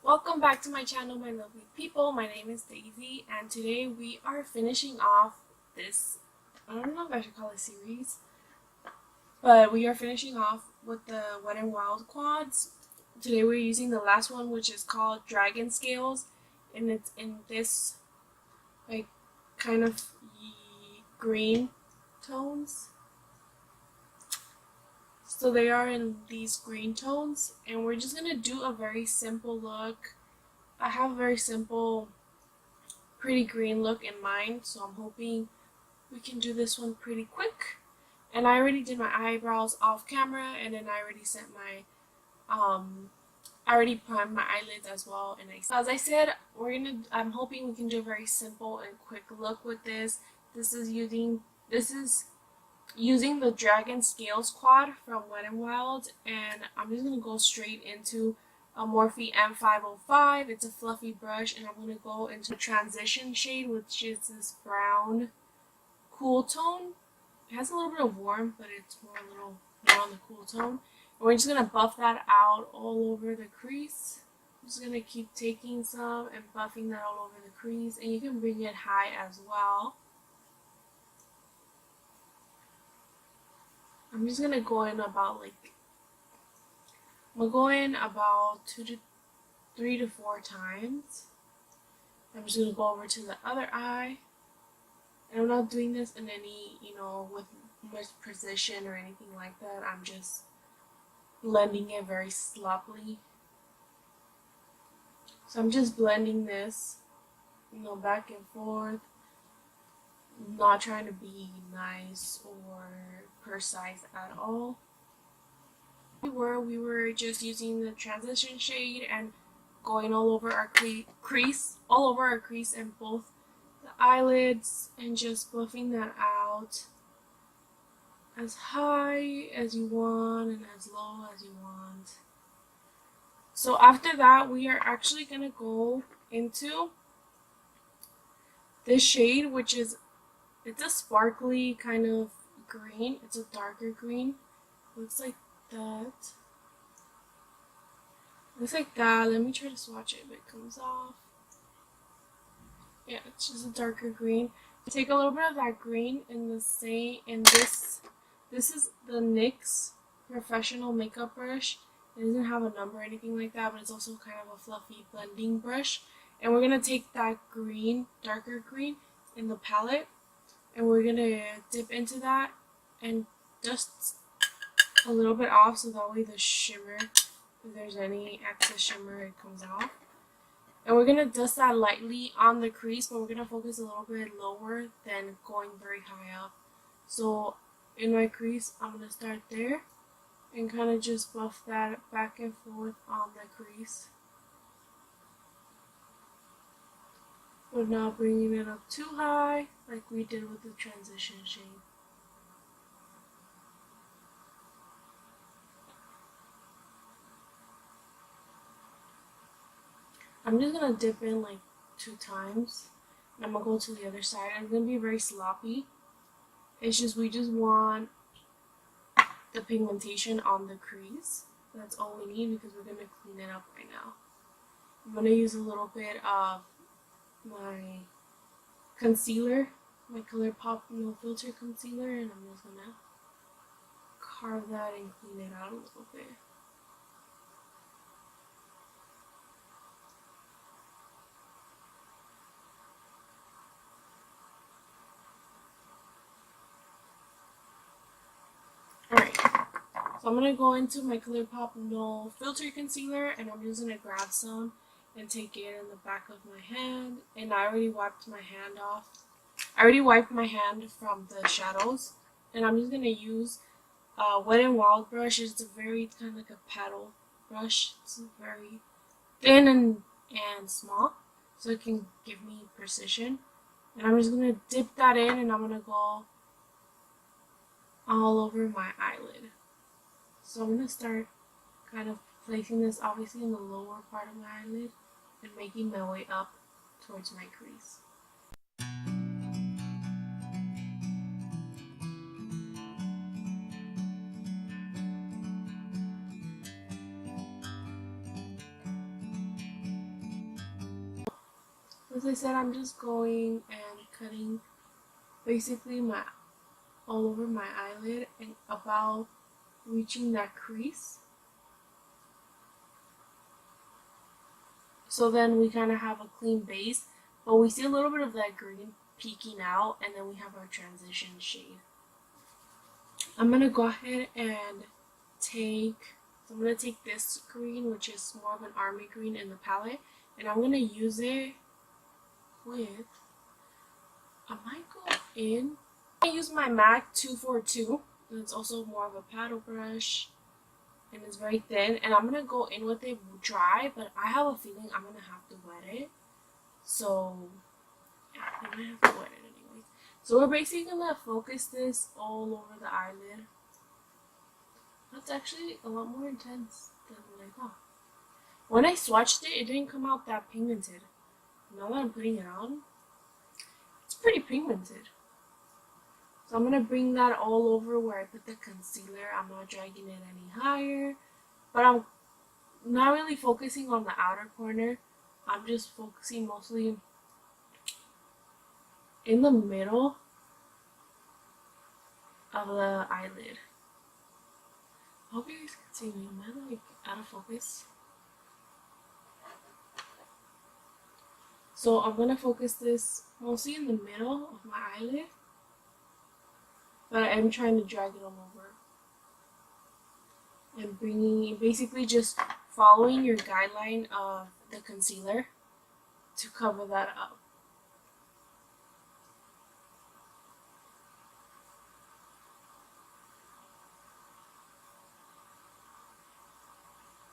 Welcome back to my channel, my lovely people. My name is Daisy, and today we are finishing off this, I don't know if I should call it series, but we are finishing off with the Wet n Wild quads. Today we're using the last one, which is called Dragon Scales, and it's in this like kind of green tones. So they are in these green tones, and we're just gonna do a very simple look. I have a very simple, pretty green look in mind, so I'm hoping we can do this one pretty quick. And I already did my eyebrows off camera, and then I already set my I already primed my eyelids as well. And as I said, I'm hoping we can do a very simple and quick look with this. This is using the Dragon Scales quad from Wet n Wild, and I'm just gonna go straight into a Morphe M505. It's a fluffy brush, and I'm gonna go into a transition shade, which is this brown cool tone. It has a little bit of warm, but it's more on the cool tone. And we're just gonna buff that out all over the crease. I'm just gonna keep taking some and buffing that all over the crease, and you can bring it high as well. I'm just gonna go in about I'm going about 3 to 4 times. I'm just gonna go over to the other eye, and I'm not doing this in any, with much precision or anything like that. I'm just blending it very sloppily. So I'm just blending this, back and forth, not trying to be nice or precise at all. We were just using the transition shade and going all over our crease, and both the eyelids, and just buffing that out as high as you want and as low as you want. So after that, we are actually gonna go into this shade, which is, it's a sparkly kind of green. It's a darker green. Looks like that. Looks like that. Let me try to swatch it if it comes off. Yeah, it's just a darker green. Take a little bit of that green in this. This is the NYX professional makeup brush. It doesn't have a number or anything like that, but it's also kind of a fluffy blending brush. And we're gonna take that green, darker green, in the palette, and we're gonna dip into that and dust a little bit off, so that way the shimmer, if there's any excess shimmer, it comes out. And we're gonna dust that lightly on the crease, but we're gonna focus a little bit lower than going very high up. So in my crease, I'm gonna start there and kind of just buff that back and forth on the crease, but not bringing it up too high like we did with the transition shade. I'm just gonna dip in like 2 times, and I'm gonna go to the other side. It's gonna be very sloppy. It's just, we just want the pigmentation on the crease. That's all we need, because we're gonna clean it up right now. I'm gonna use a little bit of my concealer, my ColourPop No Filter concealer, and I'm just gonna carve that and clean it out a little bit. Alright, so I'm gonna go into my ColourPop No Filter concealer, and I'm just gonna grab some and take it in the back of my hand. And I already wiped my hand off. I already wiped my hand from the shadows, and I'm just gonna use Wet n Wild brush. It's a very kind of like a paddle brush. It's very thin and small, so it can give me precision. And I'm just gonna dip that in, and I'm gonna go all over my eyelid. So I'm gonna start kind of placing this obviously in the lower part of my eyelid and making my way up towards my crease. As I said, I'm just going and cutting basically my all over my eyelid and about reaching that crease. So then we kind of have a clean base, but we see a little bit of that green peeking out, and then we have our transition shade. I'm gonna go ahead and I'm gonna take this green, which is more of an army green in the palette, and I'm gonna use it with, I might go in, I use my MAC 242, and it's also more of a paddle brush, and it's very thin, and I'm gonna go in with it dry, but I have a feeling I'm gonna have to wet it, so yeah, I might have to wet it anyways. So we're basically gonna focus this all over the eyelid. That's actually a lot more intense than what I thought. When I swatched it, it didn't come out that pigmented. Now that I'm putting it on, it's pretty pigmented. So I'm going to bring that all over where I put the concealer. I'm not dragging it any higher. But I'm not really focusing on the outer corner. I'm just focusing mostly in the middle of the eyelid. I hope you guys can see me. Am I like out of focus? So I'm going to focus this mostly in the middle of my eyelid. But I'm trying to drag it all over. And bringing, basically just following your guideline of the concealer to cover that up.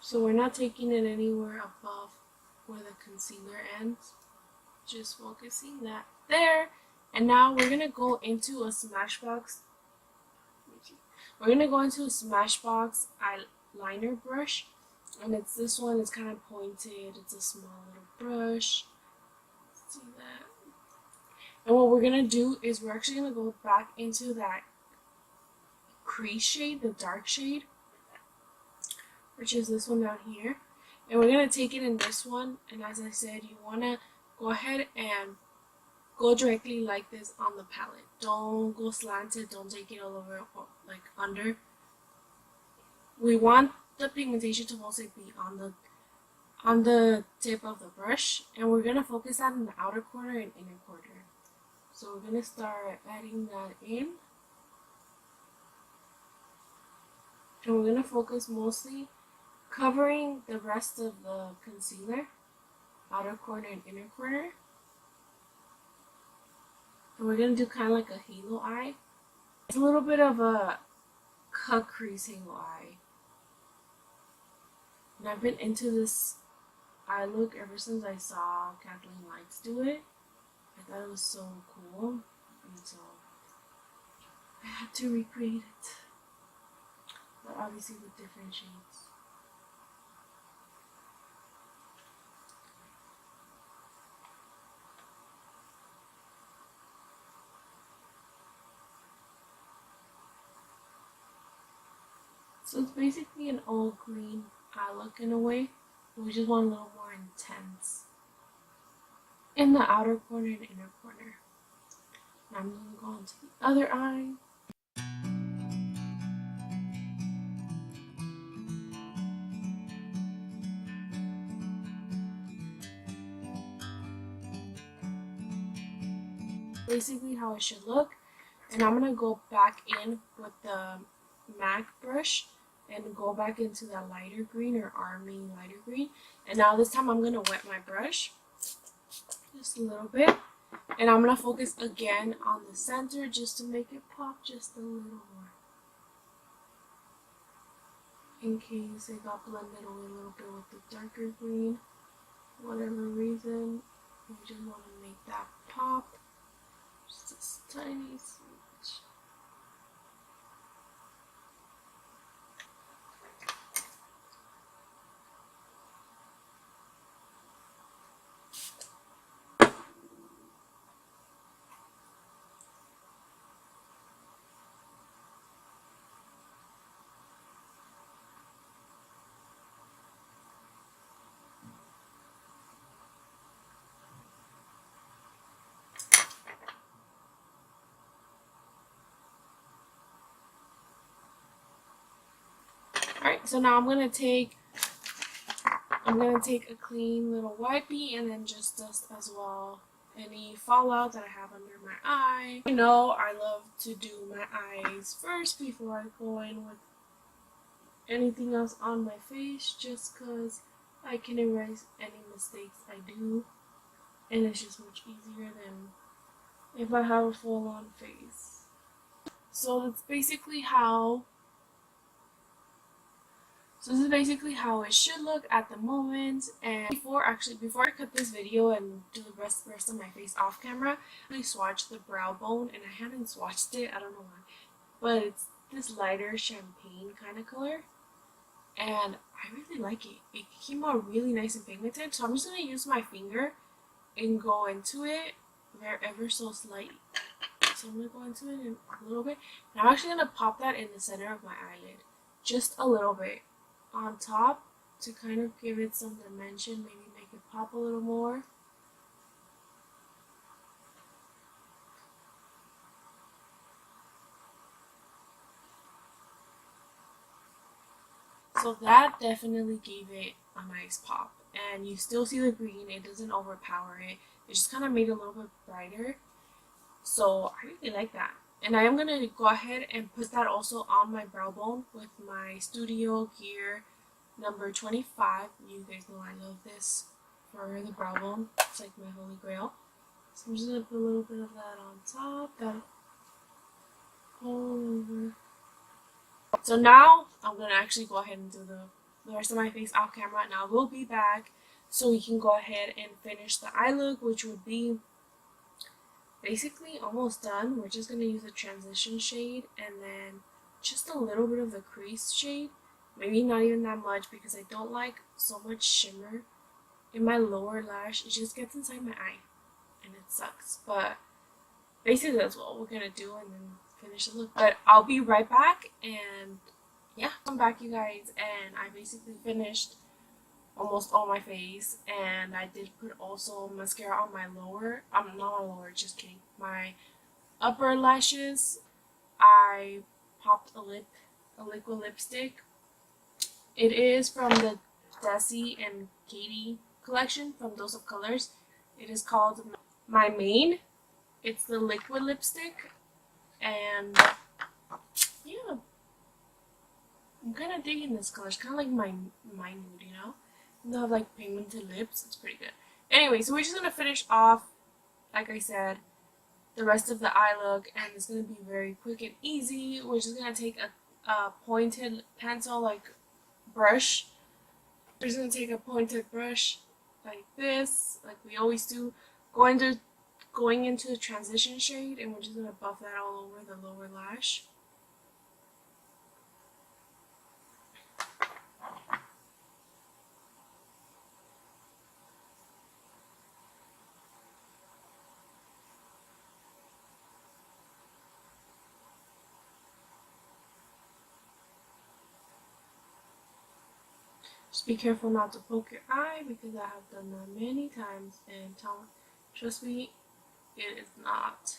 So we're not taking it anywhere above where the concealer ends. Just focusing that there. And now we're going to go into a Smashbox. We're going to go into a Smashbox eyeliner brush. And it's this one. It's kind of pointed. It's a small little brush. See that? And what we're going to do is we're actually going to go back into that crease shade, the dark shade, which is this one down here. And we're going to take it in this one. And as I said, you want to go ahead and go directly like this on the palette. Don't go slanted. Don't take it all over, like under. We want the pigmentation to mostly be on the tip of the brush. And we're going to focus that in the outer corner and inner corner. So we're going to start adding that in. And we're going to focus mostly covering the rest of the concealer, outer corner and inner corner. And we're going to do kind of like a halo eye. It's a little bit of a cut crease halo eye. And I've been into this eye look ever since I saw Kathleen Lights do it. I thought it was so cool. And so I had to recreate it. But obviously with different shades. So it's basically an all green eye look in a way. We just want a little more intense in the outer corner and inner corner. Now I'm going to go on to the other eye. Basically how it should look. And I'm going to go back in with the MAC brush and go back into that lighter green or army lighter green. And now this time I'm going to wet my brush just a little bit. And I'm going to focus again on the center just to make it pop just a little more. In case it got blended away a little bit with the darker green. For whatever reason, we just want to make that pop. Just a tiny smidge. Alright, so now I'm gonna take a clean little wipey and then just dust as well any fallout that I have under my eye. You know, I love to do my eyes first before I go in with anything else on my face, just because I can erase any mistakes I do, and it's just much easier than if I have a full-on face. So that's basically how this is basically how it should look at the moment. And before I cut this video and do the rest of my face off camera, I really swatched the brow bone, and I haven't swatched it, I don't know why, but it's this lighter champagne kind of color, and I really like it. It came out really nice and pigmented, so I'm just going to use my finger and go into it ever so slightly. So I'm going to go into it in a little bit, and I'm actually going to pop that in the center of my eyelid, just a little bit on top to kind of give it some dimension, maybe make it pop a little more. So that definitely gave it a nice pop, and you still see the green, it doesn't overpower it, it just kind of made it a little bit brighter. So I really like that. And I am going to go ahead and put that also on my brow bone with my Studio Gear number 25. You guys know I love this for the brow bone. It's like my holy grail. So I'm just going to put a little bit of that on top. That all over. So now I'm going to actually go ahead and do the rest of my face off camera. Now we'll be back so we can go ahead and finish the eye look, which would be basically almost done. We're just going to use a transition shade and then just a little bit of the crease shade. Maybe not even that much, because I don't like so much shimmer in my lower lash. It just gets inside my eye and it sucks. But basically that's what we're going to do and then finish the look. But I'll be right back, and yeah, I'm back, you guys, and I basically finished almost all my face, and I did put also mascara on my lower, not my lower, just kidding, my upper lashes. I popped a liquid lipstick. It is from the Desi and Katie collection from Dose of Colors. It is called My Main. It's the liquid lipstick, and yeah, I'm kind of digging this color. It's kind of like my nude, you know? And they have like pigmented lips. It's pretty good. Anyway, so we're just going to finish off, like I said, the rest of the eye look, and it's going to be very quick and easy. We're just going to take a pointed pencil, like brush. We're just going to take a pointed brush like this, like we always do, going into the transition shade, and we're just going to buff that all over the lower lash. Just be careful not to poke your eye, because I have done that many times, and trust me, it is not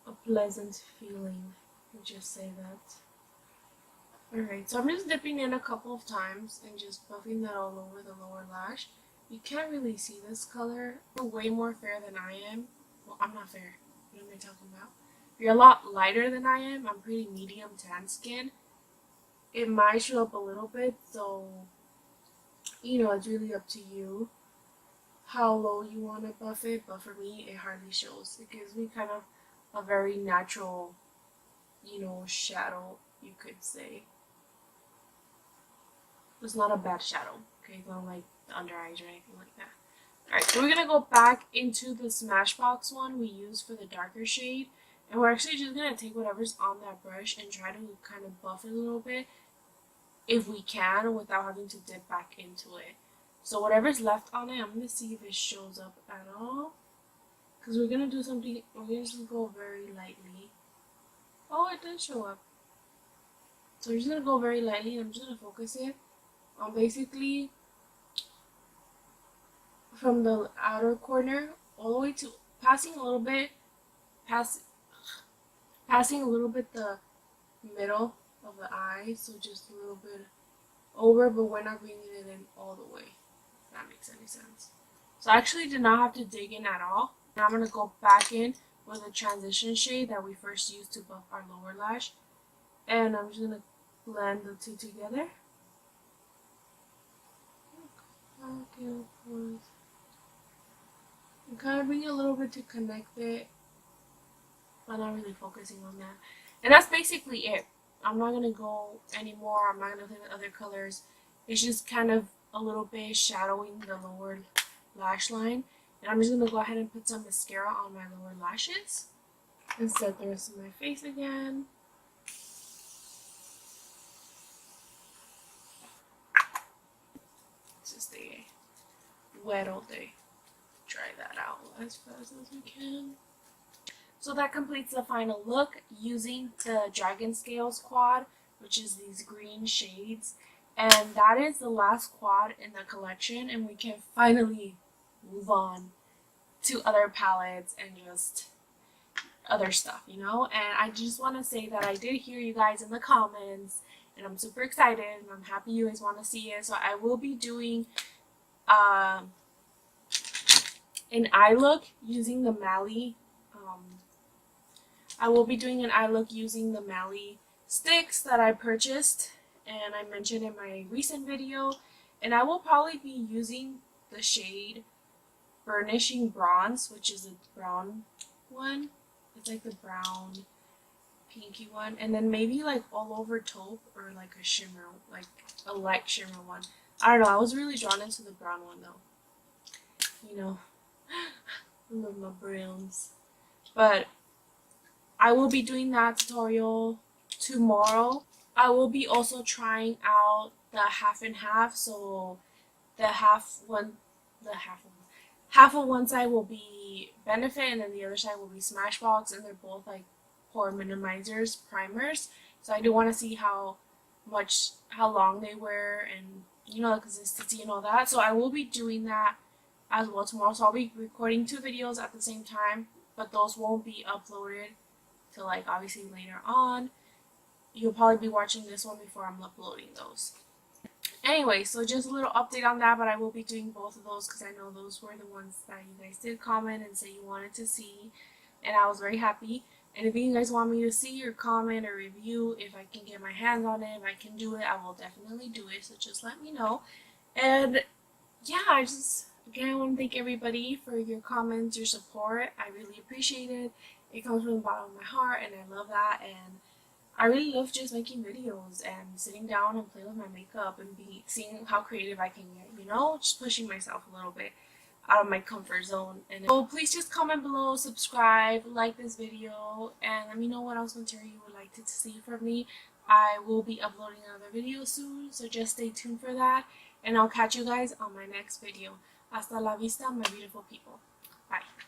a pleasant feeling. I'll just say that. Alright, so I'm just dipping in a couple of times and just buffing that all over the lower lash. You can't really see this color. You're way more fair than I am. Well, I'm not fair. What am I talking about? You're a lot lighter than I am. I'm pretty medium tan skin. It might show up a little bit, so you know, it's really up to you how low you want to buff it, but for me, it hardly shows. It gives me kind of a very natural, you know, shadow, you could say. It's not a bad shadow, okay? It's not like the under eyes or anything like that. Alright, so we're going to go back into the Smashbox one we used for the darker shade, and we're actually just going to take whatever's on that brush and try to kind of buff it a little bit, if we can, without having to dip back into it. So whatever's left on it, I'm going to see if it shows up at all. Because we're going to do something, we're going to just go very lightly. Oh, it does show up. So we're just going to go very lightly, and I'm just going to focus it on basically from the outer corner all the way to passing a little bit the middle of the eye, so just a little bit over, but we're not bringing it in all the way, if that makes any sense. So I actually did not have to dig in at all. Now I'm going to go back in with a transition shade that we first used to buff our lower lash. And I'm just going to blend the two together. Okay, and kind of bring it a little bit to connect it, but not really focusing on that. And that's basically it. I'm not going to go anymore. I'm not going to play with other colors. It's just kind of a little bit shadowing the lower lash line. And I'm just going to go ahead and put some mascara on my lower lashes and set the rest of my face again. Just stay wet all day. Try that out as fast as we can. So that completes the final look using the Dragon Scales quad, which is these green shades. And that is the last quad in the collection, and we can finally move on to other palettes and just other stuff, you know. And I just want to say that I did hear you guys in the comments, and I'm super excited, and I'm happy you guys want to see it. So I will be doing an eye look using the Mally. I will be doing an eye look using the Mally sticks that I purchased and I mentioned in my recent video. And I will probably be using the shade Burnishing Bronze, which is a brown one. It's like the brown pinky one. And then maybe like All Over Taupe or like a shimmer, like a light shimmer one. I don't know. I was really drawn into the brown one though. You know, I love my browns. But I will be doing that tutorial tomorrow. I will be also trying out the half and half. So the half of one side will be Benefit and then the other side will be Smashbox, and they're both like pore minimizers, primers. So I do want to see how long they wear and, you know, the consistency and all that. So I will be doing that as well tomorrow. So I'll be recording 2 videos at the same time, but those won't be uploaded till like obviously later on. You'll probably be watching this one before I'm uploading those. Anyway, so just a little update on that, but I will be doing both of those because I know those were the ones that you guys did comment and say you wanted to see, and I was very happy. And if you guys want me to see or comment or review, if I can get my hands on it, if I can do it, I will definitely do it, so just let me know. And yeah, again, I want to thank everybody for your comments, your support. I really appreciate it. It comes from the bottom of my heart, and I love that. And I really love just making videos and sitting down and playing with my makeup and seeing how creative I can get, you know, just pushing myself a little bit out of my comfort zone. And so please just comment below, subscribe, like this video, and let me know what else material you would like to see from me. I will be uploading another video soon, so just stay tuned for that, and I'll catch you guys on my next video. Hasta la vista, my beautiful people. Bye.